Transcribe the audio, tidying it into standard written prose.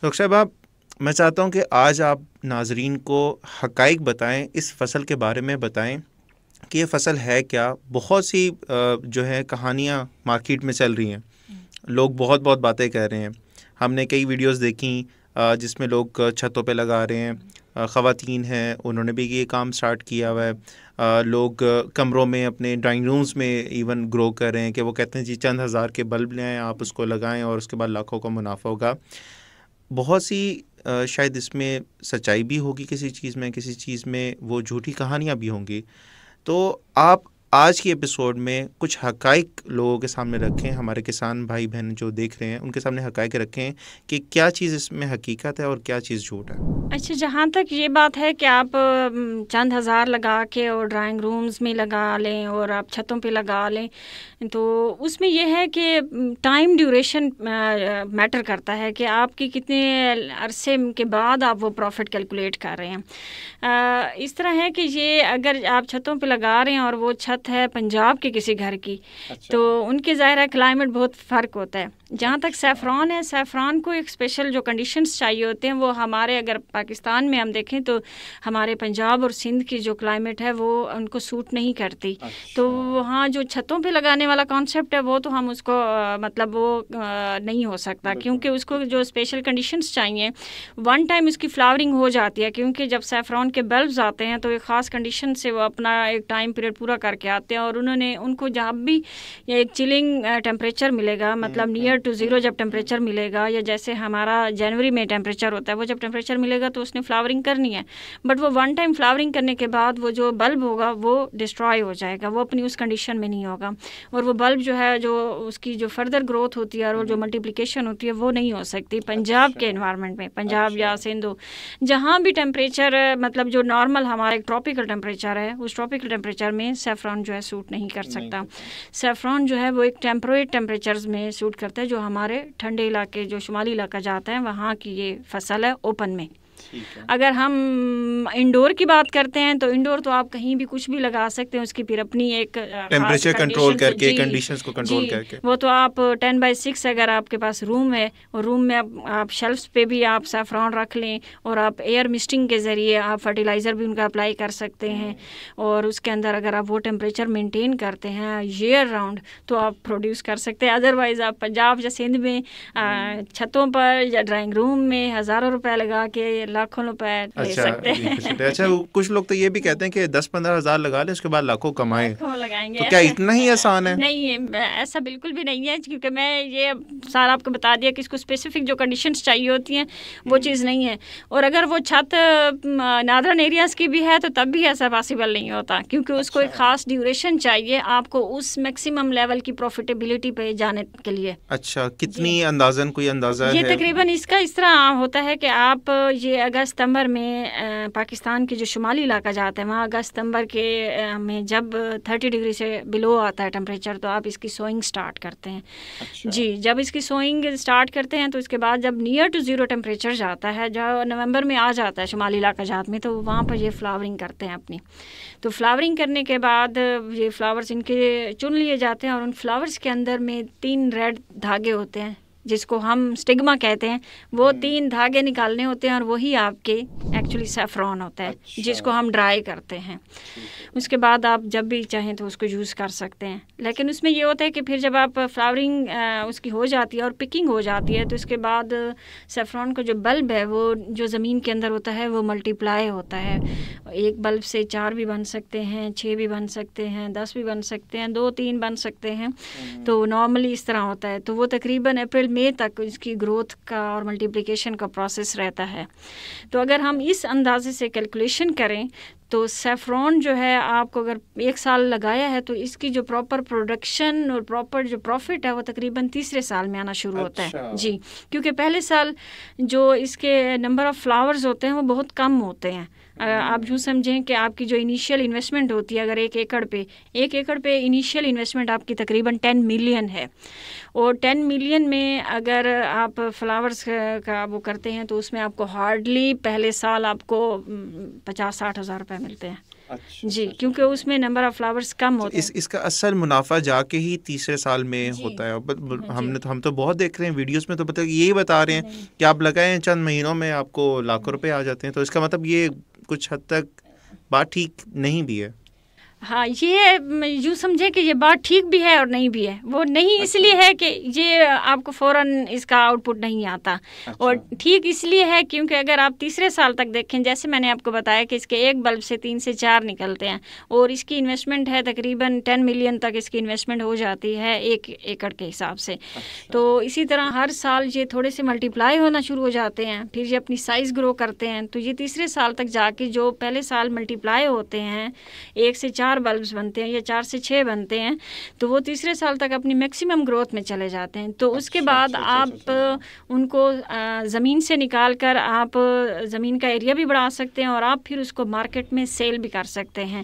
Doctor صاحب میں چاہتا ہوں کہ آج آپ ناظرین کو حقائق بتائیں، اس فصل کے بارے میں بتائیں کہ یہ فصل ہے کیا. بہت سی جو ہے کہانیاں مارکیٹ میں چل رہی ہیں، لوگ بہت باتیں کہہ رہے ہیں. ہم نے کئی ویڈیوز دیکھیں جس میں لوگ چھتوں پہ لگا رہے ہیں، خواتین ہیں انہوں نے بھی یہ کام سٹارٹ کیا ہوا ہے. لوگ کمروں میں اپنے ڈرائنگ رومز میں ایون گرو کر رہے ہیں کہ وہ کہتے ہیں جی چند ہزار کے بلب لیں آپ اس کو لگائیں اور اس کے بعد لاکھوں کا منافع ہوگا. بہت سی شاید اس میں سچائی بھی ہوگی، کسی چیز میں وہ جھوٹی کہانیاں بھی ہوں گی. تو آپ آج کی ایپیسوڈ میں کچھ حقائق لوگوں کے سامنے رکھیں، ہمارے کسان بھائی بہن جو دیکھ رہے ہیں ان کے سامنے حقائق رکھیں کہ کیا چیز اس میں حقیقت ہے اور کیا چیز جھوٹ ہے. اچھا، جہاں تک یہ بات ہے کہ آپ چند ہزار لگا کے اور ڈرائنگ رومز میں لگا لیں اور آپ چھتوں پہ لگا لیں، تو اس میں یہ ہے کہ ٹائم ڈیوریشن میٹر کرتا ہے کہ آپ کی کتنے عرصے کے بعد آپ وہ پروفٹ کیلکولیٹ کر رہے ہیں. اس طرح ہے کہ یہ اگر آپ چھتوں پہ لگا رہے ہیں اور وہ چھت ہے پنجاب کے کسی گھر کی، تو ان کے ظاہر ہے کلائمیٹ بہت فرق ہوتا ہے. جہاں تک سیفران ہے، سیفران کو ایک اسپیشل جو کنڈیشنز چاہیے ہوتے ہیں وہ ہمارے اگر پاکستان میں ہم دیکھیں تو ہمارے پنجاب اور سندھ کی جو کلائمیٹ ہے وہ ان کو سوٹ نہیں کرتی. تو وہاں جو چھتوں پہ لگانے والا کانسیپٹ ہے وہ تو ہم اس کو مطلب وہ نہیں ہو سکتا، کیونکہ اس کو جو اسپیشل کنڈیشنز چاہیے. ون ٹائم اس کی فلاورنگ ہو جاتی ہے، کیونکہ جب سیفران کے بلبز آتے ہیں تو ایک خاص کنڈیشن سے وہ اپنا ایک ٹائم پیریڈ پورا کر کے آتے ہیں، اور ان کو جب بھی ایک چلنگ ٹیمپریچر ملے گا، مطلب نیئر ٹو زیرو جب ٹیمپریچر ملے گا، یا جیسے ہمارا جنوری میں ٹیمپریچر ہوتا ہے، وہ جب ٹیمپریچر ملے گا تو اس نے فلاورنگ کرنی ہے. بٹ وہ ون ٹائم فلاورنگ کرنے کے بعد وہ جو بلب ہوگا وہ ڈسٹرائے ہو جائے گا، وہ اپنی اس کنڈیشن میں نہیں ہوگا، اور وہ بلب جو ہے جو اس کی جو فردر گروتھ ہوتی ہے اور جو ملٹیپلیکیشن ہوتی ہے وہ نہیں ہو سکتی پنجاب کے انوائرمنٹ میں. پنجاب یا سندھ جہاں بھی ٹیمپریچر مطلب جو نارمل ہمارا ایک ٹراپیکل ٹیمپریچر ہے، اس ٹراپیکل ٹیمپریچر میں سیفران جو ہے سوٹ نہیں کر سکتا. سیفران جو ہے وہ ایک ٹیمپریٹ ٹیمپریچرز میں سوٹ کرتا ہے، جو ہمارے ٹھنڈے علاقے جو شمالی علاقہ جاتا ہے وہاں کی یہ فصل ہے اوپن میں. اگر ہم انڈور کی بات کرتے ہیں تو انڈور تو آپ کہیں بھی کچھ بھی لگا سکتے ہیں، اس کی پھر اپنی ایک ٹیمپریچر کنٹرول کر کے، کنڈیشنز کو کنٹرول کر کے. وہ تو آپ 10/6 اگر آپ کے پاس روم ہے اور روم میں آپ شیلفس پہ بھی آپ سیفران رکھ لیں، اور آپ ایئر مسٹنگ کے ذریعے آپ فرٹیلائزر بھی ان کا اپلائی کر سکتے ہیں، اور اس کے اندر اگر آپ وہ ٹیمپریچر مینٹین کرتے ہیں ایئر راؤنڈ تو آپ پروڈیوس کر سکتے ہیں. ادروائز آپ پنجاب یا سندھ میں چھتوں پر یا ڈرائنگ روم میں ہزاروں روپے لگا کے لاکھوں روپے لے سکتے ہیں. اچھا، کچھ لوگ تو یہ بھی کہتے ہیں کہ 10-15 ہزار لگا لیں اس کے بعد لاکھوں کمائیں، لگائیں گے. تو کیا اتنا ہی آسان ہے؟ نہیں، ایسا بالکل بھی نہیں ہے، کیونکہ میں یہ سارا آپ کو بتا دیا کہ اس کو اسپیسیفک جو کنڈیشنز چاہیے ہوتی ہیں وہ چیز نہیں ہے. اور اگر وہ چھت نادرن ایریاز کی بھی ہے تو تب بھی ایسا پاسبل نہیں ہوتا، کیونکہ اس کو ایک خاص ڈیوریشن چاہیے آپ کو اس میکسیمم لیول کی پروفیٹیبلٹی پہ جانے کے لیے. اچھا، کتنی اندازاً کوئی اندازہ ہے؟ یہ تقریباً اس کا اس طرح ہوتا ہے کہ آپ یہ اگست ستمبر میں پاکستان کے جو شمالی علاقہ جاتا ہے وہاں اگست ستمبر کے میں جب 30 ڈگری سے بلو آتا ہے ٹیمپریچر تو آپ اس کی سوئنگ سٹارٹ کرتے ہیں. جی، جب اس کی سوئنگ سٹارٹ کرتے ہیں تو اس کے بعد جب نیئر ٹو زیرو ٹیمپریچر جاتا ہے، جو نومبر میں آ جاتا ہے شمالی علاقہ جات میں، تو وہاں پر یہ فلاورنگ کرتے ہیں اپنی. تو فلاورنگ کرنے کے بعد یہ فلاورز ان کے چن لیے جاتے ہیں، اور ان فلاورز کے اندر میں 3 ریڈ دھاگے ہوتے ہیں جس کو ہم اسٹگما کہتے ہیں. وہ 3 دھاگے نکالنے ہوتے ہیں اور وہی آپ کے ایکچولی سیفران ہوتا ہے جس کو ہم ڈرائی کرتے ہیں. اس کے بعد آپ جب بھی چاہیں تو اس کو یوز کر سکتے ہیں. لیکن اس میں یہ ہوتا ہے کہ پھر جب آپ فلاورنگ اس کی ہو جاتی ہے اور پکنگ ہو جاتی ہے تو اس کے بعد سیفران کا جو بلب ہے وہ جو زمین کے اندر ہوتا ہے وہ ملٹیپلائی ہوتا ہے. ایک بلب سے 4 بھی بن سکتے ہیں، 6 بھی بن سکتے ہیں، 10 بھی بن سکتے ہیں، 2-3 بن سکتے ہیں. تو نارملی اس طرح ہوتا ہے. تو وہ تقریباً اپریل مئی تک اس کی گروتھ کا اور ملٹیپلیکیشن کا پروسیس رہتا ہے. تو اگر ہم اس اندازے سے کیلکولیشن کریں تو سیفران جو ہے آپ کو اگر 1 سال لگایا ہے تو اس کی جو پراپر پروڈکشن اور پراپر جو پروفٹ ہے وہ تقریباً تیسرے سال میں آنا شروع ہوتا ہے. جی، کیونکہ پہلے سال جو اس کے نمبر آف فلاورز ہوتے ہیں وہ بہت کم ہوتے ہیں. آپ یوں سمجھیں کہ آپ کی جو انیشیل انویسٹمنٹ ہوتی ہے اگر 1 ایکڑ پہ انیشیل انویسٹمنٹ آپ کی تقریباً 10 ملین ہے، اور 10 ملین میں اگر آپ فلاورز کا وہ کرتے ہیں تو اس میں آپ کو ہارڈلی پہلے سال آپ کو 50-60 ہزار روپے ملتے ہیں. جی، کیونکہ اس میں نمبر آف فلاورز کم ہوتے ہیں. اس کا اصل منافع جا کے ہی تیسرے سال میں ہوتا ہے. ہم تو بہت دیکھ رہے ہیں ویڈیوز میں، تو یہی بتا رہے ہیں کہ آپ لگائیں چند مہینوں میں آپ کو لاکھوں روپے آ جاتے ہیں. تو اس کا مطلب یہ کچھ حد تک بات ٹھیک نہیں بھی ہے. ہاں، یہ یوں سمجھے کہ یہ بات ٹھیک بھی ہے اور نہیں بھی ہے. وہ نہیں اس لیے ہے کہ یہ آپ کو فوراً اس کا آؤٹ پٹ نہیں آتا، اور ٹھیک اس لیے ہے کیونکہ اگر آپ تیسرے سال تک دیکھیں، جیسے میں نے آپ کو بتایا کہ اس کے ایک بلب سے 3 سے 4 نکلتے ہیں، اور اس کی انویسٹمنٹ ہے تقریباً 10 ملین تک اس کی انویسٹمنٹ ہو جاتی ہے 1 ایکڑ کے حساب سے. تو اسی طرح ہر سال یہ تھوڑے سے ملٹیپلائی ہونا شروع ہو جاتے ہیں، پھر یہ اپنی سائز گرو کرتے ہیں. تو یہ تیسرے سال تک جا کے جو پہلے سال ملٹیپلائی ہوتے ہیں 1 سے 4 بلبس بنتے ہیں یا 4 سے 6 بنتے ہیں، تو وہ تیسرے سال تک اپنی میکسیمم گروتھ میں چلے جاتے ہیں. تو اس کے بعد آپ ان کو زمین سے نکال کر آپ زمین کا ایریا بھی بڑھا سکتے ہیں، اور آپ پھر اس کو مارکیٹ میں سیل بھی کر سکتے ہیں.